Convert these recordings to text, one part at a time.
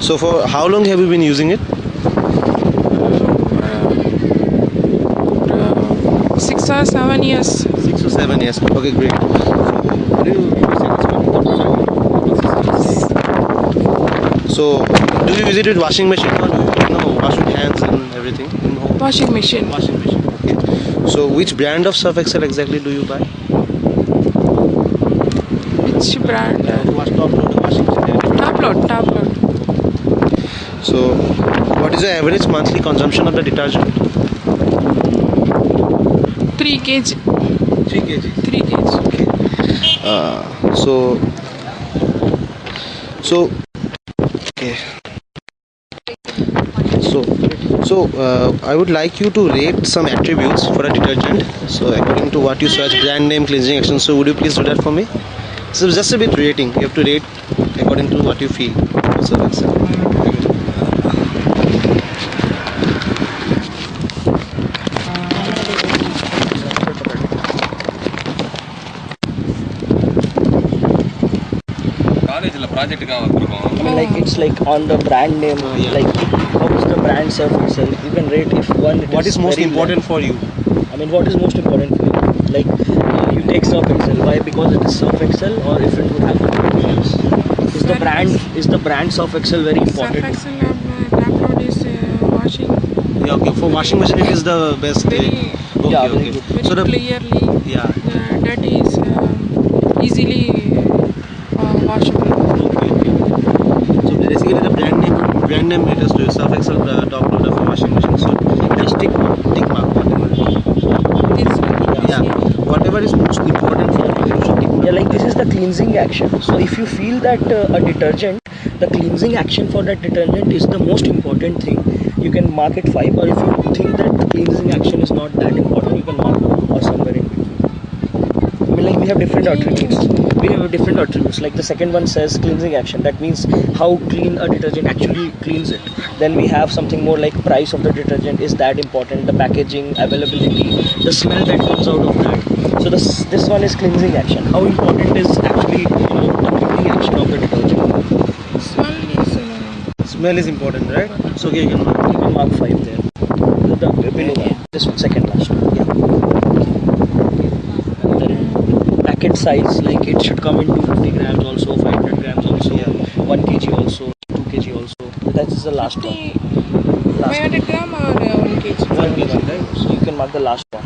So for how long have you been using it? 6 or 7 years. 6 or 7 years. Okay, great. So do you use it with washing machine or do you wash with hands and everything in home? Washing machine. Washing machine. Okay. So which brand of Surf Excel exactly do you buy? Which brand? Wash top load washing machine. Top load. So what is the average monthly consumption of the detergent? 3 kg. 3 kg. 3 kg. Okay. Okay. I would like you to rate some attributes for a detergent. So according to what you search, brand name, cleansing action. So would you please do that for me? So just a bit rating. You have to rate according to what you feel. So that's it. I mean, like it's like on the brand name, like how is the brand Surf Excel? You can rate if one. What is most important for you? I mean, what is most important for you? Like you take Surf Excel. Why? Because it is Surf Excel, or if it would happen to else? Is the brand Surf Excel very important? Surf Excel top load is washing. Yeah, okay. For washing machine, it is the best. Very, Okay. very So the clearly. yeah. That is easily washable. Okay. So basically, the brand name it is to Surf Excel top loader for washing machine. So just tick mark whatever. Whatever is most important for you, you should tick mark. Yeah, like this is the cleansing action. So if you feel that a detergent, the cleansing action for that detergent is the most important thing, you can mark it 5. Or if you think that the cleansing action is not that important, you can mark 2 or somewhere in between. I mean, like we have different attributes. Like the second one says cleansing action. That means how clean a detergent actually cleans it. Then we have something more like price of the detergent is that important. The packaging, availability, the smell that comes out of that. So this one is cleansing action. How important is actually the cleaning action of the detergent? Smell is important, right? So okay, you can mark 5 there. The below that. This one, second last one. Yeah. And then packet size, like it should come in 250 grams also, 500 grams also, 1 kg also, 2 kg also. That is the last one. 500 gram or 1 kg? 1 kg, right? So you can mark the last one.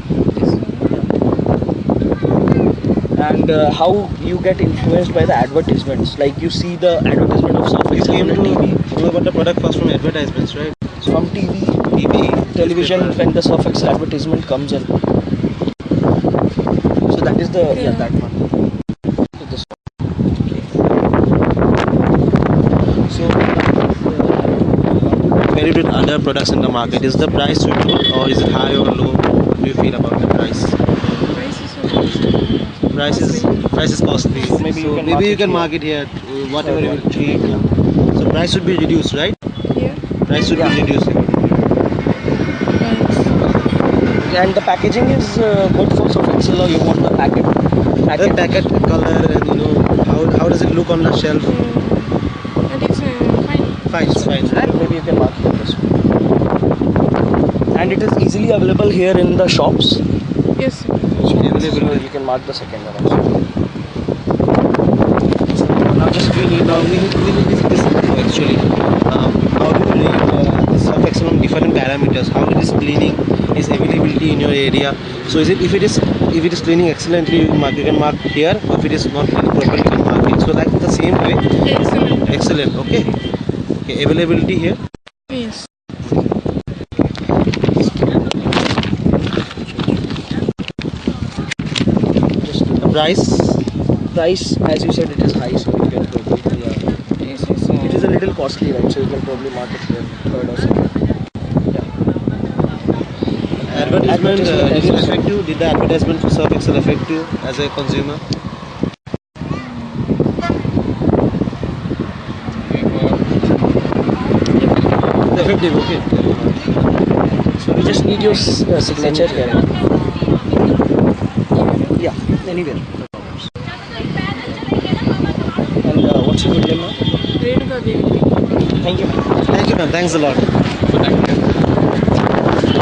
And how you get influenced by the advertisements, like you see the advertisement of Surf Excel on TV. You know about the product first from advertisements, right? So from TV, television, when the Surf Excel advertisement comes in. So that is the that one. So this one. So compared with other products in the market, is the price suitable or is it high or low? What do you feel about the price? Price is costly. So maybe you can mark it here, whatever you will treat. So price should be reduced, right? Yeah. Price should be reduced. And the packaging is good for Surf Excel, or you want the packet? The packet color and how does it look on the shelf? That is fine. Fine. Right? Maybe you can mark it this way. And it is easily available here in the shops. Yes. Available. So you can mark the second one also. Now just we need this actually. How do you rate the Surf Excel on different parameters? How it is cleaning, its availability in your area. So if it is cleaning excellently, you can mark here. Or if it is not cleaning properly, you can mark it. So like the same way. Excellent. Okay. Availability here. Yes. Price, as you said, it is high, so you can probably it is a little costly, right? So you can probably mark it here, third or second. Advertisement, did it affect you? Did the advertisement for Surf Excel affect you as a consumer? Effective, okay. So we just need your signature here. Yeah, anywhere. And what's your good name now? Renuka Devi. Thank you, ma'am. Thank you, ma'am. Thanks a lot.